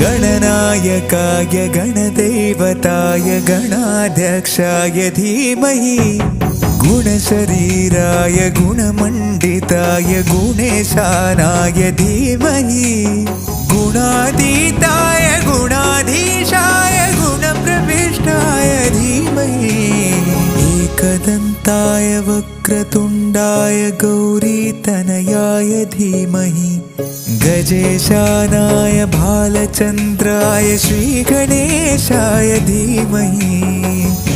गणनायकाय गणदेवताय गणाध्यक्षाय धीमहि गुणशरीराय गुणमण्डिताय गुणेशानाय धीमहि गुणातीताय गुणाधीशाय गुणप्रविष्टाय धीमहि एकदन्ताय वक्रतुण्डाय गौरीतनयाय धीमहि गजेशानाय भालचन्द्राय श्रीगणेशाय धीमहि